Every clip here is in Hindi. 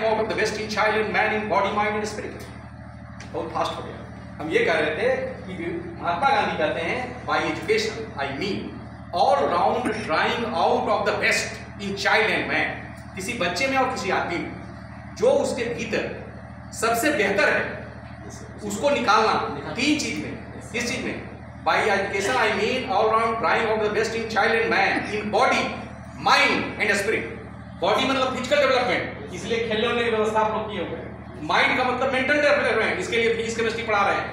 Driving out of the best in child and man in body mind and spirit. बहुत फास्ट हो गया। हम ये कह रहे थे कि महात्मा गांधी कहते हैं bye education I mean all round driving out of the best in child and man. किसी बच्चे में और किसी आदमी में जो उसके भीतर सबसे बेहतर है उसको निकालना 3 चीज में। किस चीज में? Bye education I mean all round driving out the best in child and man in body mind and spirit. Body मतलब फिजिकल डेवलपमेंट, इसलिए खेलने वाले की व्यवस्था आप लोग किए हुए हैं। माइंड का मतलब मेंटल डेवलपमेंट, इसके लिए फिजिक्स केमिस्ट्री पढ़ा रहे हैं।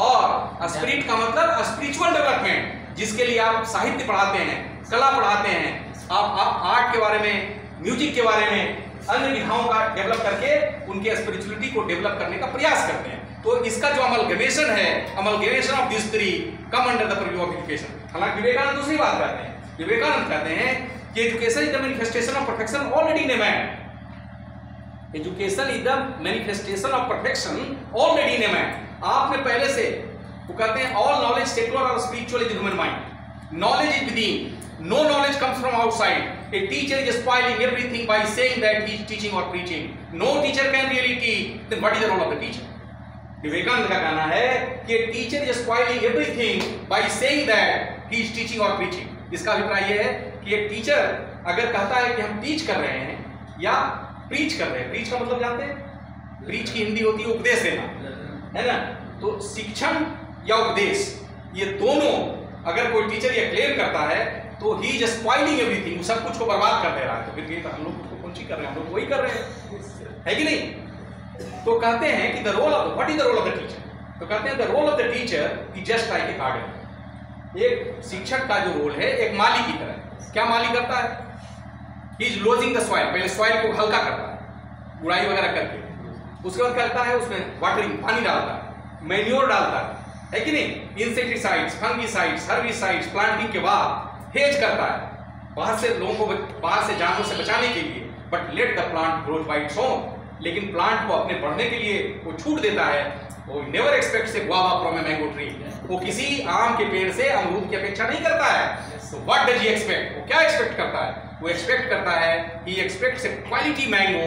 और स्पिरिट का मतलब स्पिरिचुअल डेवलपमेंट, जिसके लिए आप साहित्य पढ़ाते हैं, कला पढ़ाते हैं, आप आर्ट के बारे में, म्यूजिक के बारे में, अन्य विधाओं का डेवलप करके उनके स्पिरिचुअलिटी को डेवलप करने का प्रयास करते हैं। तो इसका जो अमलगमेशन है, amalgamation of this three come under the purview of education. हालांकि विवेकानंद दूसरी बात करते हैं। विवेकानंद कहते हैं कि education is the manifestation of perfection already in a man. Education is the manifestation of perfection already in a man. आपने पहले से, वो कहते हैं ऑल नॉलेज सेकुलर और spiritual is human mind. Knowledge is within, no knowledge comes from outside. A teacher is spoiling everything by saying that he is teaching or preaching. No teacher can really teach. Then what is the role of the teacher? Vivekananda का कहना है कि teacher is spoiling everything by saying that he is teaching और प्रीचिंग। इसका अभिप्राय यह है कि एक टीचर अगर कहता है कि हम टीच कर रहे हैं या प्रीच कर रहे हैं, प्रीच का मतलब जानते हैं? प्रीच की हिंदी होती है उपदेश देना, है ना? तो शिक्षण या उपदेश, ये दोनों अगर कोई टीचर ये क्लेम करता है तो ही इज स्पॉइलिंग एवरीथिंग, वो सब कुछ को बर्बाद कर दे रहा है। तो फिर हम लोग कौन सी कर रहे हैं? हम लोग वही कर रहे हैं, है कि नहीं? तो कहते हैं कि the role of, what is the role of the teacher? तो कहते हैं the role of the teacher is just like a garden. एक शिक्षक का जो रोल है एक माली की तरह। क्या माली करता है? ही इज लोजिंग द सॉइल, पहले सॉइल को हल्का करता है गुड़ाई वगैरह करके, उसके बाद करता है उसमें वाटरिंग, पानी डालता है, मैन्योर डालता है कि नहीं? इंसेक्टिसाइड्स, फंगिसाइड्स, हर्बिसाइड्स, प्लांटिंग के बाद हेज करता है बाहर से लोगों को, बाहर से जानवरों से बचाने के लिए। But let the plant grow by its own, लेकिन प्लांट को अपने बढ़ने के लिए वो छूट देता है। वो never aspects A guava from a mango tree. वो किसी आम के पेड़ से अमरूद की अपेक्षा नहीं करता है। So what does he expect? वो क्या एक्सपेक्ट करता है? वो एक्सपेक्ट करता है, he expects a quality mango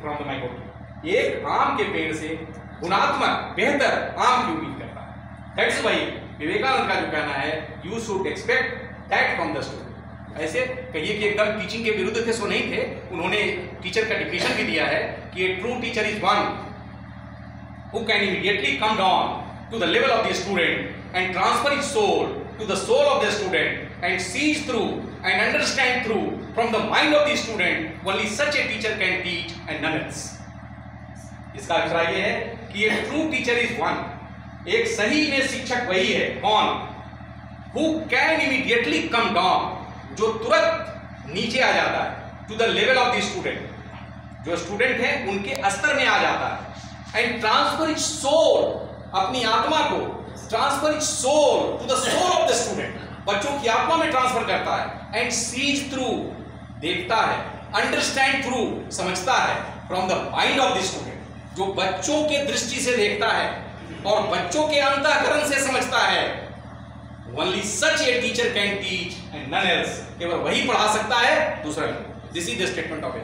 from the mango tree. एक आम के पेड़ से गुणात्मक बेहतर आम की उम्मीद करता है। दैट्स व्हाई विवेकानंद का जो कहना है, you should expect that from the student. ऐसे कहिए कि एकदम टीचिंग के विरुद्ध थे, सो नहीं थे। उन्होंने टीचर का डिफिनेशन भी दिया है कि a true teacher is one who can immediately come down to the level of the student and transfer his soul to the soul of the student and sees through and understand through from the mind of the student. Only such a teacher can teach and none else. इसका अभिप्राय यह है कि a true teacher is one, एक सही में शिक्षक वही है। कौन? Who can immediately come down, जो तुरंत नीचे आ जाता है, to the level of the student, जो स्टूडेंट है उनके स्तर में आ जाता है। and transfer its soul, अपनी आत्मा को, transfer its soul to the soul of the student, बच्चों की आत्मा में ट्रांसफर करता है। and sees through, देखता है, understand through, समझता है, from the mind of the student, जो बच्चों के दृष्टि से देखता है और बच्चों के अंतःकरण से समझता है। Only such a teacher can teach and none else, केवल वही पढ़ा सकता है, दूसरा नहीं। This is the statement of it.